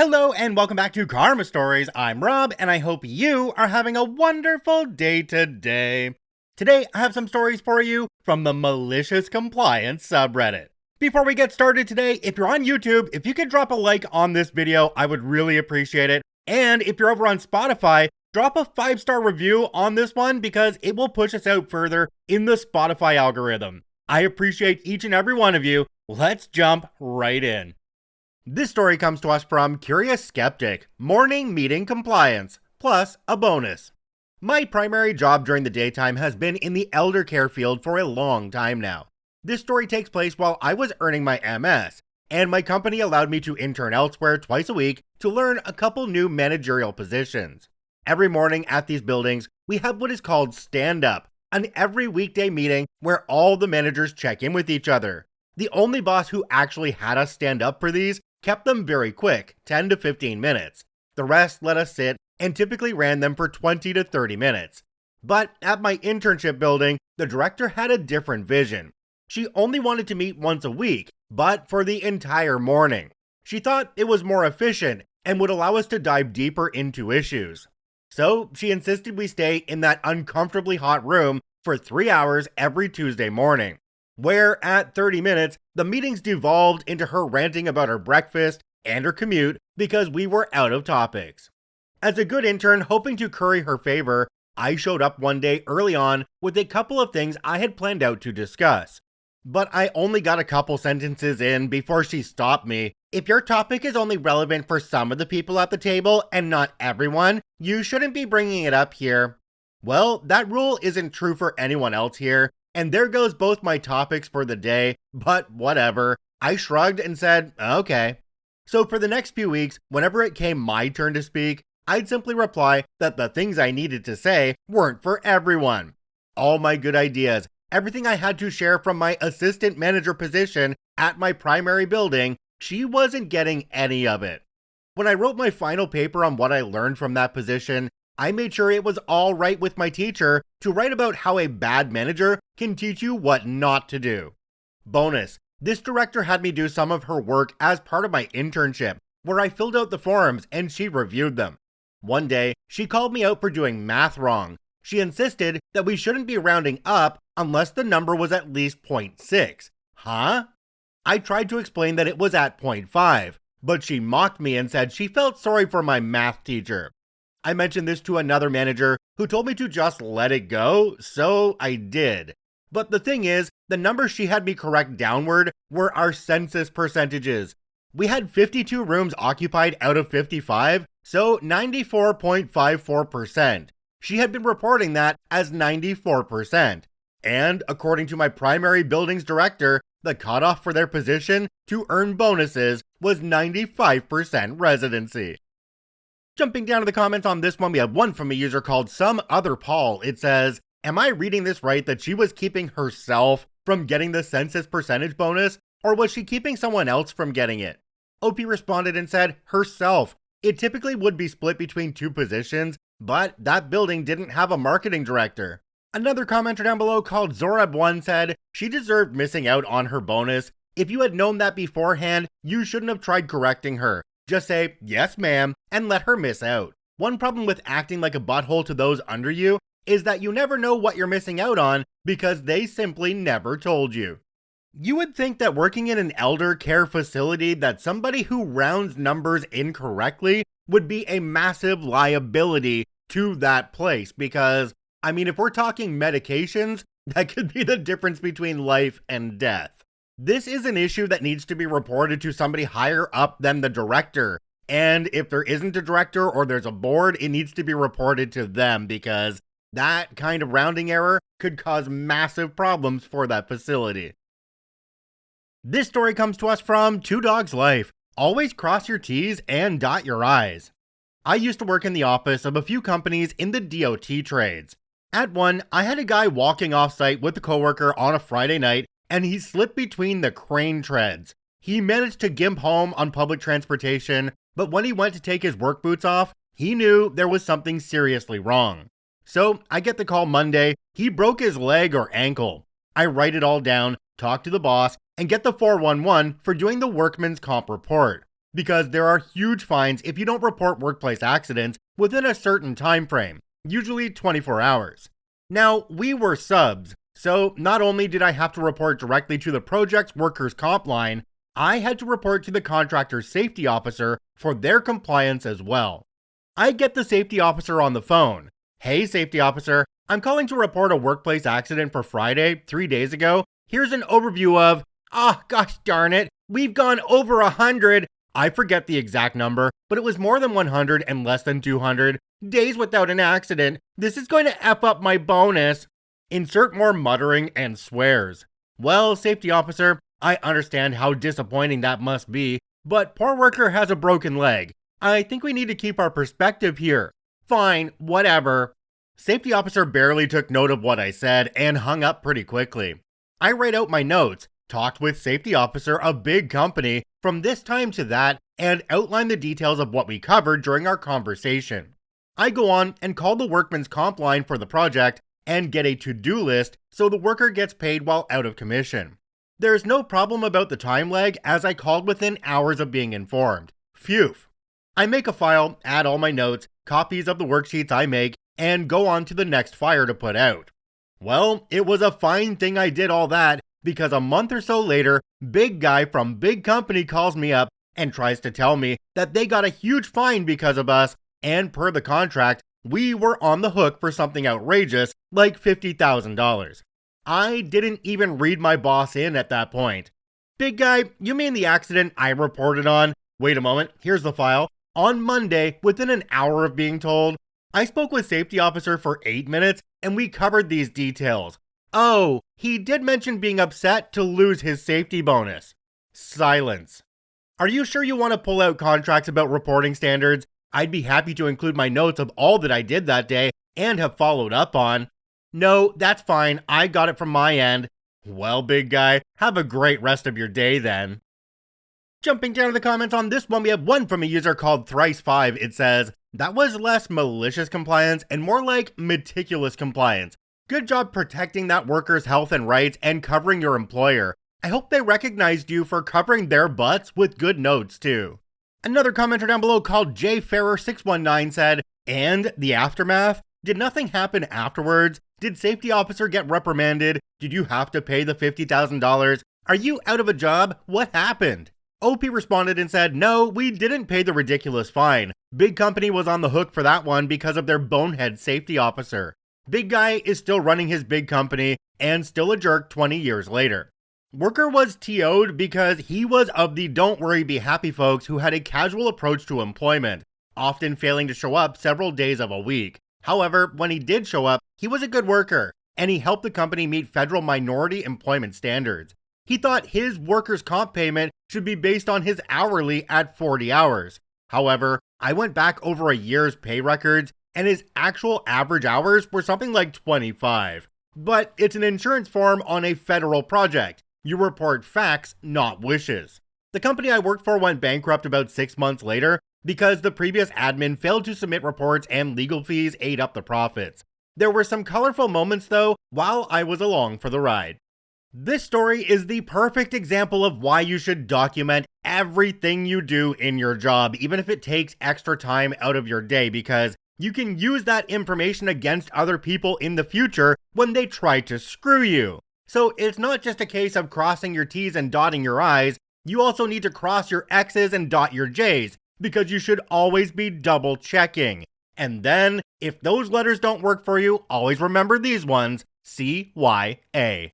Hello and welcome back to Karma Stories. I'm Rob and I hope you are having a wonderful day today. Today I have some stories for you from the Malicious Compliance subreddit. Before we get started today, if you're on YouTube, if you could drop a like on this video, I would really appreciate it. And if you're over on Spotify, drop a 5-star review on this one because it will push us out further in the Spotify algorithm. I appreciate each and every one of you. Let's jump right in. This story comes to us from Curious Skeptic, Morning Meeting Compliance, plus a bonus. My primary job during the daytime has been in the elder care field for a long time now. This story takes place while I was earning my MS, and my company allowed me to intern elsewhere twice a week to learn a couple new managerial positions. Every morning at these buildings, we have what is called stand-up, an every weekday meeting where all the managers check in with each other. The only boss who actually had us stand up for these kept them very quick, 10 to 15 minutes. The rest let us sit and typically ran them for 20 to 30 minutes. But at my internship building, the director had a different vision. She only wanted to meet once a week, but for the entire morning. She thought it was more efficient and would allow us to dive deeper into issues. So she insisted we stay in that uncomfortably hot room for 3 hours every Tuesday morning, where at 30 minutes, the meetings devolved into her ranting about her breakfast and her commute because we were out of topics. As a good intern hoping to curry her favor, I showed up one day early on with a couple of things I had planned out to discuss. But I only got a couple sentences in before she stopped me. If your topic is only relevant for some of the people at the table and not everyone, you shouldn't be bringing it up here. Well, that rule isn't true for anyone else here. And there goes both my topics for the day, but whatever. I shrugged and said, okay. So for the next few weeks, whenever it came my turn to speak, I'd simply reply that the things I needed to say weren't for everyone. All my good ideas, everything I had to share from my assistant manager position at my primary building, she wasn't getting any of it. When I wrote my final paper on what I learned from that position, I made sure it was all right with my teacher to write about how a bad manager can teach you what not to do. Bonus, this director had me do some of her work as part of my internship, where I filled out the forms and she reviewed them. One day, she called me out for doing math wrong. She insisted that we shouldn't be rounding up unless the number was at least 0.6. Huh? I tried to explain that it was at 0.5, but she mocked me and said she felt sorry for my math teacher. I mentioned this to another manager who told me to just let it go, so I did. But the thing is, the numbers she had me correct downward were our census percentages. We had 52 rooms occupied out of 55, so 94.54%. She had been reporting that as 94%. And according to my primary buildings director, the cutoff for their position to earn bonuses was 95% residency. Jumping down to the comments on this one, we have one from a user called Some Other Paul. It says, am I reading this right that she was keeping herself from getting the census percentage bonus, or was she keeping someone else from getting it? OP responded and said, herself. It typically would be split between two positions, but that building didn't have a marketing director. Another commenter down below called Zorab1 said, she deserved missing out on her bonus. If you had known that beforehand, you shouldn't have tried correcting her. Just say, yes ma'am, and let her miss out. One problem with acting like a butthole to those under you is that you never know what you're missing out on because they simply never told you. You would think that working in an elder care facility that somebody who rounds numbers incorrectly would be a massive liability to that place because, if we're talking medications, that could be the difference between life and death. This is an issue that needs to be reported to somebody higher up than the director. And if there isn't a director or there's a board, it needs to be reported to them because that kind of rounding error could cause massive problems for that facility. This story comes to us from Two Dogs Life. Always cross your T's and dot your I's. I used to work in the office of a few companies in the DOT trades. At one, I had a guy walking off-site with a coworker on a Friday night and he slipped between the crane treads. He managed to gimp home on public transportation, but when he went to take his work boots off, he knew there was something seriously wrong. So I get the call Monday, he broke his leg or ankle. I write it all down, talk to the boss, and get the 411 for doing the workman's comp report. because there are huge fines if you don't report workplace accidents within a certain time frame, usually 24 hours. Now, we were subs, so not only did I have to report directly to the project's workers' comp line, I had to report to the contractor's safety officer for their compliance as well. I get the safety officer on the phone. "Hey, safety officer, I'm calling to report a workplace accident for Friday, 3 days ago. Here's an overview of," gosh darn it, "we've gone over 100. I forget the exact number, but it was more than 100 and less than 200 days without an accident. This is going to F up my bonus." Insert more muttering and swears. Well, safety officer, I understand how disappointing that must be, but poor worker has a broken leg. I think we need to keep our perspective here. Fine, whatever. Safety officer barely took note of what I said and hung up pretty quickly. I write out my notes, talked with safety officer, a big company, from this time to that, and outlined the details of what we covered during our conversation. I go on and call the workman's comp line for the project and get a to-do list so the worker gets paid while out of commission. There's no problem about the time lag as I called within hours of being informed. Phew. I make a file, add all my notes, copies of the worksheets I make, and go on to the next fire to put out. Well, it was a fine thing I did all that, because a month or so later, big guy from big company calls me up and tries to tell me that they got a huge fine because of us, and per the contract, we were on the hook for something outrageous like $50,000. I didn't even read my boss in at that point. "Big guy, you mean the accident I reported on?" "Wait a moment, here's the file." On Monday, within an hour of being told, I spoke with safety officer for 8 minutes and we covered these details. "Oh, he did mention being upset to lose his safety bonus." Silence. "Are you sure you want to pull out contracts about reporting standards? I'd be happy to include my notes of all that I did that day and have followed up on." "No, that's fine. I got it from my end." Well, big guy, have a great rest of your day then. Jumping down to the comments on this one, we have one from a user called Thrice5. It says, "That was less malicious compliance and more like meticulous compliance. Good job protecting that worker's health and rights and covering your employer. I hope they recognized you for covering their butts with good notes too." Another commenter down below called jferrer619 said, "And the aftermath? Did nothing happen afterwards? Did safety officer get reprimanded? Did you have to pay the $50,000? Are you out of a job? What happened?" OP responded and said, "No, we didn't pay the ridiculous fine. Big company was on the hook for that one because of their bonehead safety officer. Big guy is still running his big company and still a jerk 20 years later. Worker was TO'd because he was of the don't worry be happy folks who had a casual approach to employment, often failing to show up several days of a week. However, when he did show up, he was a good worker, and he helped the company meet federal minority employment standards. He thought his workers' comp payment should be based on his hourly at 40 hours. However, I went back over a year's pay records, and his actual average hours were something like 25. But it's an insurance form on a federal project. You report facts, not wishes. The company I worked for went bankrupt about 6 months later because the previous admin failed to submit reports and legal fees ate up the profits. There were some colorful moments though while I was along for the ride. This story is the perfect example of why you should document everything you do in your job, even if it takes extra time out of your day, because you can use that information against other people in the future when they try to screw you. So it's not just a case of crossing your T's and dotting your I's, you also need to cross your X's and dot your J's, because you should always be double checking. And then, if those letters don't work for you, always remember these ones, CYA.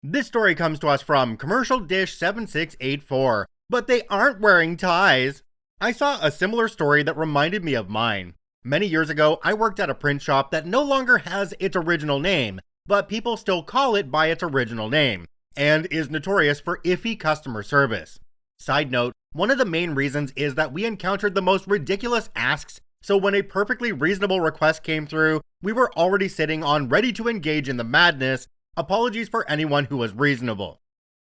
This story comes to us from Commercial Dish 7684, but they aren't wearing ties. I saw a similar story that reminded me of mine. Many years ago, I worked at a print shop that no longer has its original name, but people still call it by its original name, and is notorious for iffy customer service. Side note, one of the main reasons is that we encountered the most ridiculous asks, so when a perfectly reasonable request came through, we were already sitting on ready to engage in the madness. Apologies for anyone who was reasonable.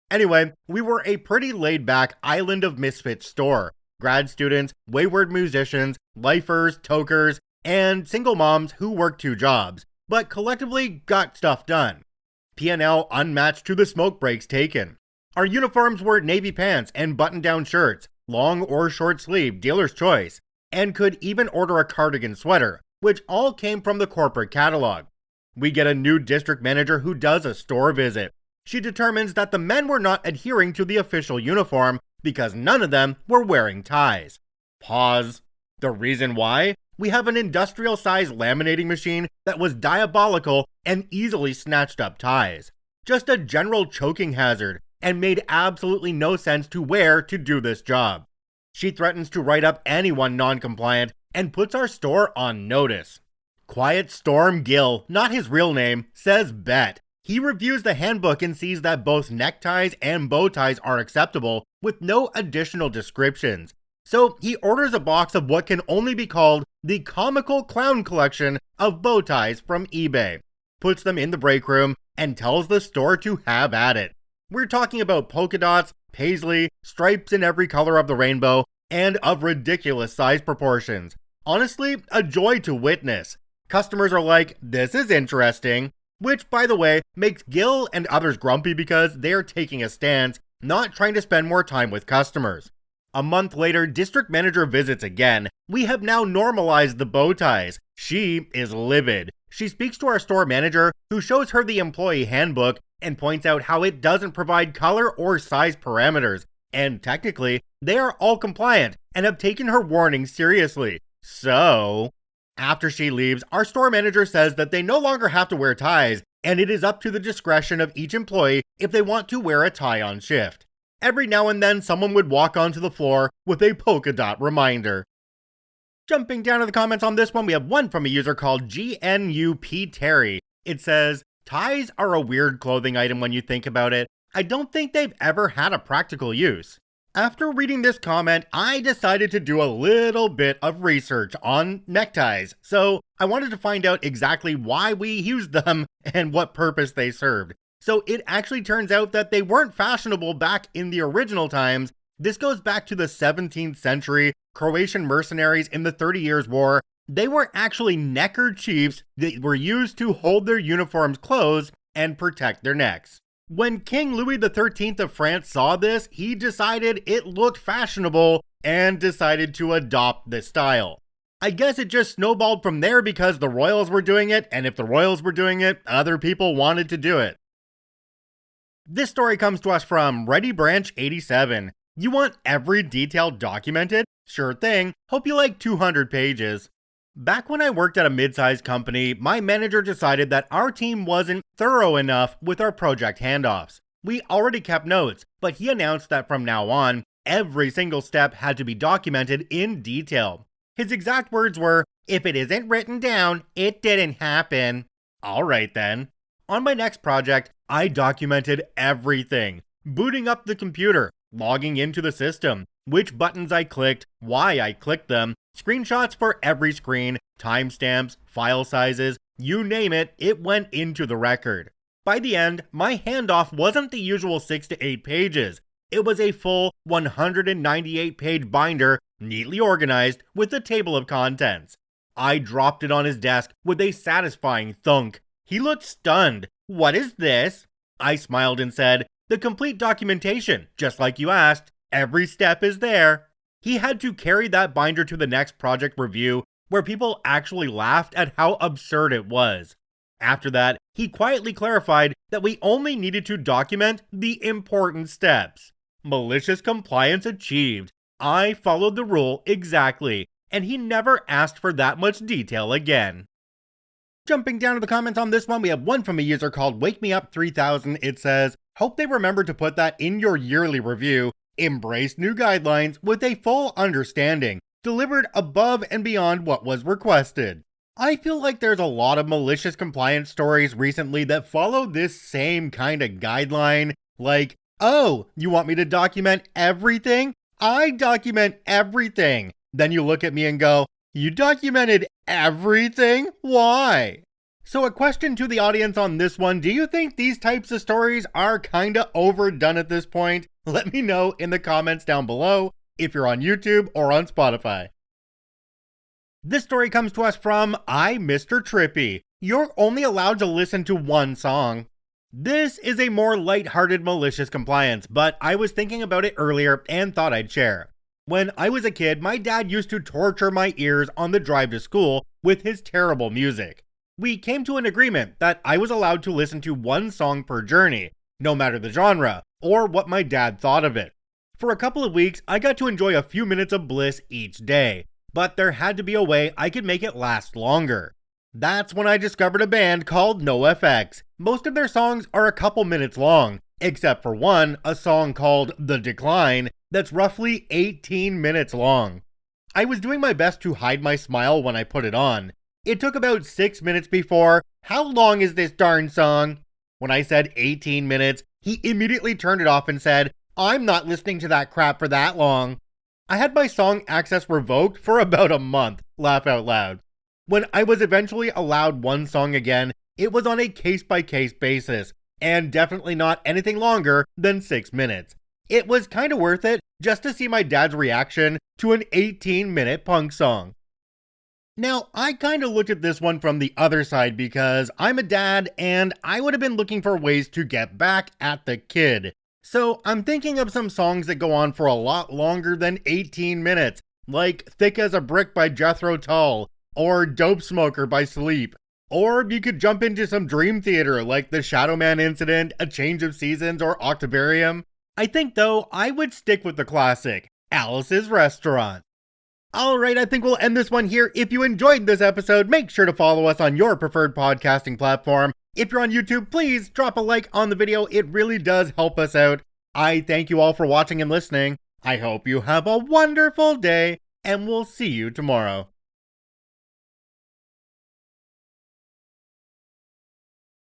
Anyway, we were a pretty laid-back island of misfits store. Grad students, wayward musicians, lifers, tokers, and single moms who worked 2 jobs, but collectively got stuff done. P&L unmatched to the smoke breaks taken. Our uniforms were navy pants and button-down shirts, long or short sleeve, dealer's choice, and could even order a cardigan sweater, which all came from the corporate catalog. We get a new district manager who does a store visit. She determines that the men were not adhering to the official uniform because none of them were wearing ties. Pause. The reason why? We have an industrial-sized laminating machine that was diabolical and easily snatched up ties. Just a general choking hazard, and made absolutely no sense to wear to do this job. She threatens to write up anyone non-compliant and puts our store on notice. Quiet Storm Gill, not his real name, says bet. He reviews the handbook and sees that both neckties and bow ties are acceptable with no additional descriptions. So he orders a box of what can only be called the comical clown collection of bow ties from eBay, puts them in the break room, and tells the store to have at it. We're talking about polka dots, paisley, stripes in every color of the rainbow, and of ridiculous size proportions. Honestly, a joy to witness. Customers are like, this is interesting, which, by the way, makes Gil and others grumpy because they are taking a stance, not trying to spend more time with customers. A month later, district manager visits again. We have now normalized the bow ties. She is livid. She speaks to our store manager, who shows her the employee handbook and points out how it doesn't provide color or size parameters, and technically, they are all compliant and have taken her warning seriously. So, after she leaves, our store manager says that they no longer have to wear ties, and it is up to the discretion of each employee if they want to wear a tie on shift. Every now and then, someone would walk onto the floor with a polka dot reminder. Jumping down to the comments on this one, we have one from a user called GNUP Terry. It says, ties are a weird clothing item when you think about it. I don't think they've ever had a practical use. After reading this comment, I decided to do a little bit of research on neckties, so I wanted to find out exactly why we used them and what purpose they served. So it actually turns out that they weren't fashionable back in the original times. This goes back to the 17th century, Croatian mercenaries in the 30 Years' War. They were actually neckerchiefs that were used to hold their uniforms closed and protect their necks. When King Louis XIII of France saw this, he decided it looked fashionable and decided to adopt this style. I guess it just snowballed from there because the royals were doing it, and if the royals were doing it, other people wanted to do it. This story comes to us from Ready Branch 87. You want every detail documented? Sure thing. Hope you like 200 pages. Back when I worked at a mid-sized company, my manager decided that our team wasn't thorough enough with our project handoffs. We already kept notes, but he announced that from now on, every single step had to be documented in detail. His exact words were, "If it isn't written down, it didn't happen." Alright then. On my next project, I documented everything. Booting up the computer, logging into the system, which buttons I clicked, why I clicked them, screenshots for every screen, timestamps, file sizes, you name it, it went into the record. By the end, my handoff wasn't the usual 6 to 8 pages. It was a full 198-page binder, neatly organized with a table of contents. I dropped it on his desk with a satisfying thunk. He looked stunned. "What is this?" I smiled and said, "The complete documentation, just like you asked. Every step is there." He had to carry that binder to the next project review, where people actually laughed at how absurd it was. After that, he quietly clarified that we only needed to document the important steps. Malicious compliance achieved. I followed the rule exactly, and he never asked for that much detail again. Jumping down to the comments on this one, we have one from a user called Wake Me Up 3000. It says, hope they remember to put that in your yearly review. Embrace new guidelines with a full understanding, delivered above and beyond what was requested. I feel like there's a lot of malicious compliance stories recently that follow this same kind of guideline. Like, oh, you want me to document everything? I document everything. Then you look at me and go, you documented everything? Why? So a question to the audience on this one, do you think these types of stories are kinda overdone at this point? Let me know in the comments down below if you're on YouTube or on Spotify. This story comes to us from Mr. Trippy. You're only allowed to listen to one song. This is a more lighthearted malicious compliance, but I was thinking about it earlier and thought I'd share. When I was a kid, my dad used to torture my ears on the drive to school with his terrible music. We came to an agreement that I was allowed to listen to one song per journey, no matter the genre, or what my dad thought of it. For a couple of weeks, I got to enjoy a few minutes of bliss each day, but there had to be a way I could make it last longer. That's when I discovered a band called NoFX. Most of their songs are a couple minutes long, except for one, a song called The Decline, that's roughly 18 minutes long. I was doing my best to hide my smile when I put it on. It took about 6 minutes before, "How long is this darn song?" When I said 18 minutes, he immediately turned it off and said, "I'm not listening to that crap for that long." I had my song access revoked for about a month, laugh out loud. When I was eventually allowed one song again, it was on a case-by-case basis, and definitely not anything longer than 6 minutes. It was kinda worth it just to see my dad's reaction to an 18-minute punk song. Now, I kinda looked at this one from the other side because I'm a dad and I would have been looking for ways to get back at the kid. So I'm thinking of some songs that go on for a lot longer than 18 minutes, like Thick as a Brick by Jethro Tull, or Dope Smoker by Sleep. Or you could jump into some Dream Theater like The Shadow Man Incident, A Change of Seasons, or Octavarium. I think though, I would stick with the classic, Alice's Restaurant. Alright, I think we'll end this one here. If you enjoyed this episode, make sure to follow us on your preferred podcasting platform. If you're on YouTube, please drop a like on the video. It really does help us out. I thank you all for watching and listening. I hope you have a wonderful day, and we'll see you tomorrow.